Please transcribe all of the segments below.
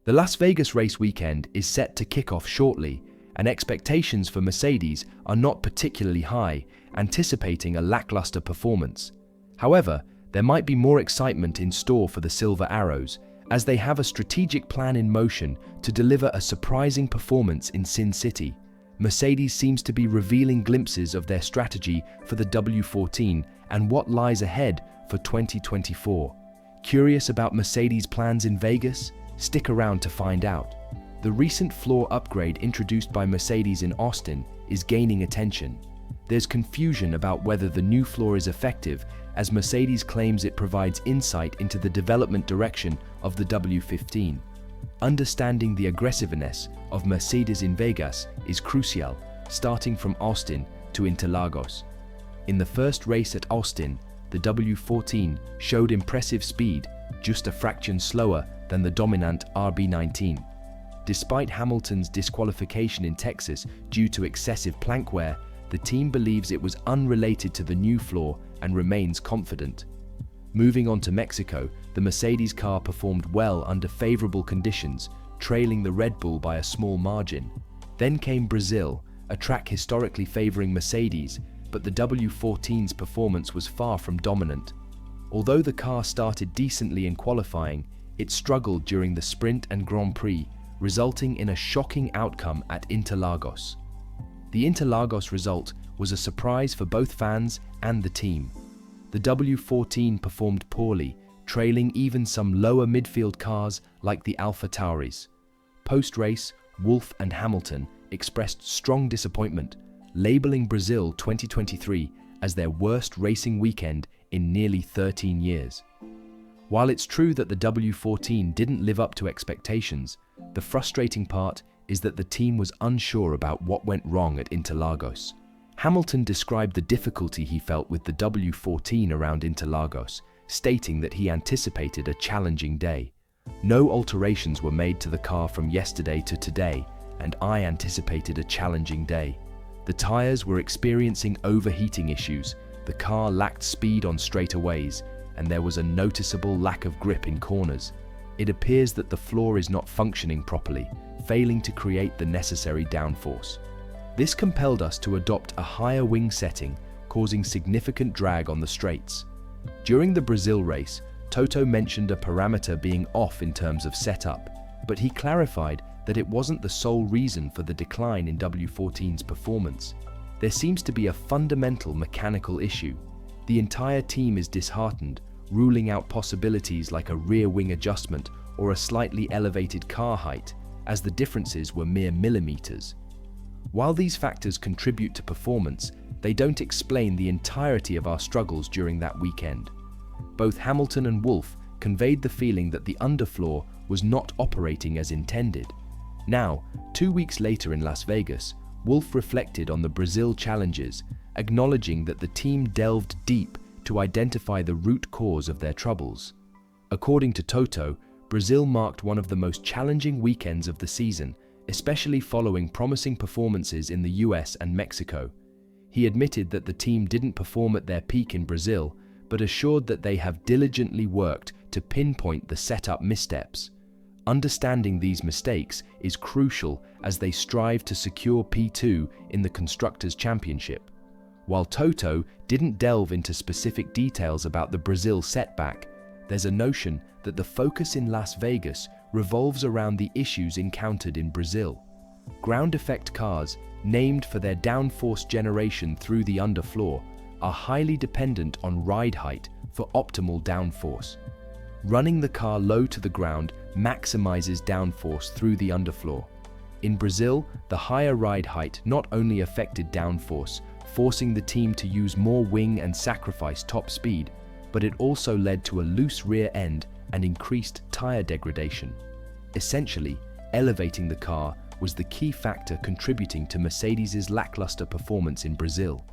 The Las Vegas race weekend is set to kick off shortly, and expectations for Mercedes are not particularly high, anticipating a lackluster performance. However, there might be more excitement in store for the Silver Arrows, as they have a strategic plan in motion to deliver a surprising performance in Sin City. Mercedes seems to be revealing glimpses of their strategy for the W14 and what lies ahead for 2024. Curious about Mercedes' plans in Vegas? Stick around to find out. The recent floor upgrade introduced by Mercedes in Austin is gaining attention. There's confusion about whether the new floor is effective, as Mercedes claims it provides insight into the development direction of the W15. Understanding the aggressiveness of Mercedes in Vegas is crucial, starting from Austin to Interlagos. In the first race at Austin, the W14 showed impressive speed, just a fraction slower than the dominant RB19. Despite Hamilton's disqualification in Texas due to excessive plank wear, the team believes it was unrelated to the new floor and remains confident. Moving on to Mexico, the Mercedes car performed well under favorable conditions, trailing the Red Bull by a small margin. Then came Brazil, a track historically favoring Mercedes, but the W14's performance was far from dominant. Although the car started decently in qualifying, it struggled during the sprint and Grand Prix, resulting in a shocking outcome at Interlagos. The Interlagos result was a surprise for both fans and the team. The W14 performed poorly, trailing even some lower midfield cars like the AlphaTauris. Post-race, Wolff and Hamilton expressed strong disappointment, labeling Brazil 2023 as their worst racing weekend in nearly 13 years. While it's true that the W14 didn't live up to expectations, the frustrating part is that the team was unsure about what went wrong at Interlagos. Hamilton described the difficulty he felt with the W14 around Interlagos, stating that he anticipated a challenging day. No alterations were made to the car from yesterday to today, and I anticipated a challenging day. The tires were experiencing overheating issues, the car lacked speed on straightaways, and there was a noticeable lack of grip in corners. It appears that the floor is not functioning properly, failing to create the necessary downforce. This compelled us to adopt a higher wing setting, causing significant drag on the straights. During the Brazil race, Toto mentioned a parameter being off in terms of setup, but he clarified that it wasn't the sole reason for the decline in W14's performance. There seems to be a fundamental mechanical issue. The entire team is disheartened, ruling out possibilities like a rear wing adjustment or a slightly elevated car height, as the differences were mere millimeters. While these factors contribute to performance, they don't explain the entirety of our struggles during that weekend. Both Hamilton and Wolff conveyed the feeling that the underfloor was not operating as intended. Now, 2 weeks later in Las Vegas, Wolff reflected on the Brazil challenges, acknowledging that the team delved deep to identify the root cause of their troubles. According to Toto, Brazil marked one of the most challenging weekends of the season, especially following promising performances in the US and Mexico. He admitted that the team didn't perform at their peak in Brazil, but assured that they have diligently worked to pinpoint the setup missteps. Understanding these mistakes is crucial as they strive to secure P2 in the Constructors' Championship. While Toto didn't delve into specific details about the Brazil setback, there's a notion that the focus in Las Vegas revolves around the issues encountered in Brazil. Ground effect cars, named for their downforce generation through the underfloor, are highly dependent on ride height for optimal downforce. Running the car low to the ground maximizes downforce through the underfloor. In Brazil, the higher ride height not only affected downforce, forcing the team to use more wing and sacrifice top speed, but it also led to a loose rear end and increased tire degradation. Essentially, elevating the car was the key factor contributing to Mercedes' lackluster performance in Brazil.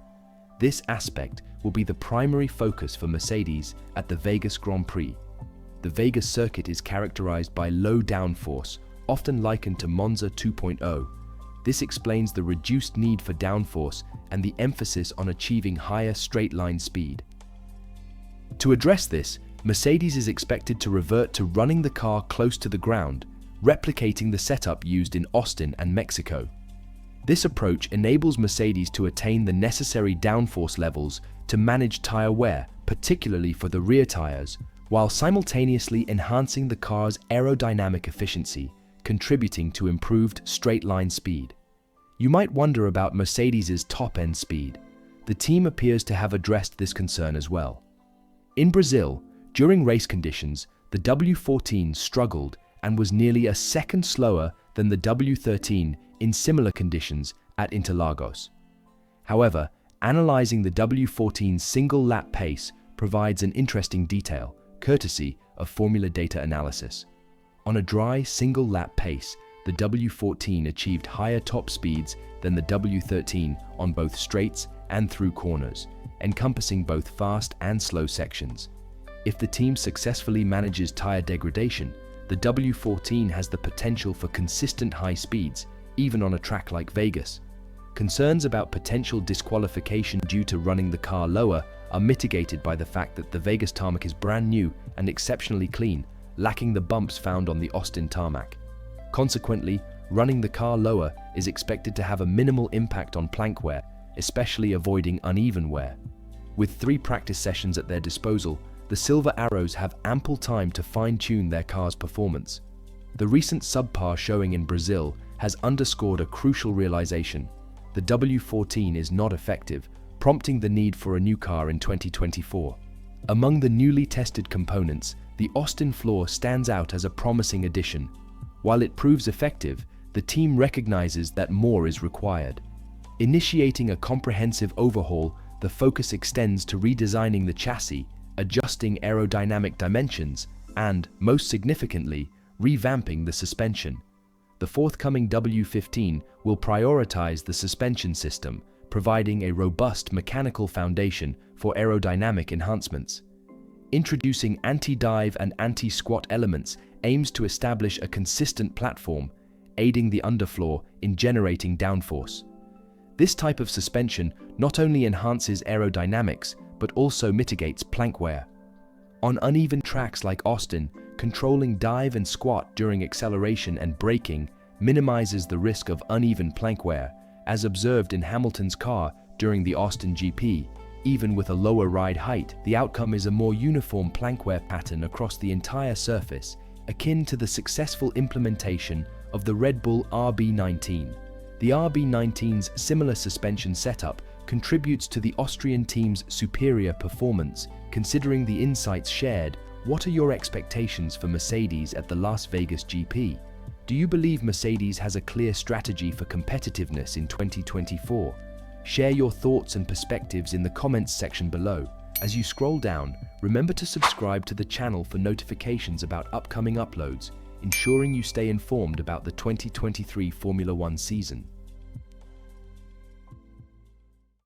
This aspect will be the primary focus for Mercedes at the Vegas Grand Prix. The Vegas circuit is characterized by low downforce, often likened to Monza 2.0. This explains the reduced need for downforce and the emphasis on achieving higher straight-line speed. To address this, Mercedes is expected to revert to running the car close to the ground, replicating the setup used in Austin and Mexico. This approach enables Mercedes to attain the necessary downforce levels to manage tire wear, particularly for the rear tires, while simultaneously enhancing the car's aerodynamic efficiency, contributing to improved straight-line speed. You might wonder about Mercedes's top-end speed. The team appears to have addressed this concern as well. In Brazil, during race conditions, the W14 struggled and was nearly a second slower than the W13 in similar conditions at Interlagos. However, analyzing the W14's single-lap pace provides an interesting detail, courtesy of Formula Data Analysis. On a dry single-lap pace, the W14 achieved higher top speeds than the W13 on both straights and through corners, encompassing both fast and slow sections. If the team successfully manages tire degradation, the W14 has the potential for consistent high speeds, even on a track like Vegas. Concerns about potential disqualification due to running the car lower are mitigated by the fact that the Vegas tarmac is brand new and exceptionally clean, lacking the bumps found on the Austin tarmac. Consequently, running the car lower is expected to have a minimal impact on plank wear, especially avoiding uneven wear. With 3 practice sessions at their disposal, the Silver Arrows have ample time to fine-tune their car's performance. The recent subpar showing in Brazil has underscored a crucial realization: the W14 is not effective, prompting the need for a new car in 2024. Among the newly tested components, the Austin floor stands out as a promising addition. While it proves effective, the team recognizes that more is required. Initiating a comprehensive overhaul, the focus extends to redesigning the chassis, adjusting aerodynamic dimensions, and, most significantly, revamping the suspension. The forthcoming W15 will prioritize the suspension system, providing a robust mechanical foundation for aerodynamic enhancements. Introducing anti-dive and anti-squat elements aims to establish a consistent platform, aiding the underfloor in generating downforce. This type of suspension not only enhances aerodynamics, but also mitigates plank wear. On uneven tracks like Austin, controlling dive and squat during acceleration and braking minimizes the risk of uneven plank wear, as observed in Hamilton's car during the Austin GP. Even with a lower ride height, the outcome is a more uniform plank wear pattern across the entire surface, akin to the successful implementation of the Red Bull RB19. The RB19's similar suspension setup contributes to the Austrian team's superior performance. Considering the insights shared, what are your expectations for Mercedes at the Las Vegas GP? Do you believe Mercedes has a clear strategy for competitiveness in 2024? Share your thoughts and perspectives in the comments section below. As you scroll down, remember to subscribe to the channel for notifications about upcoming uploads, ensuring you stay informed about the 2023 Formula One season.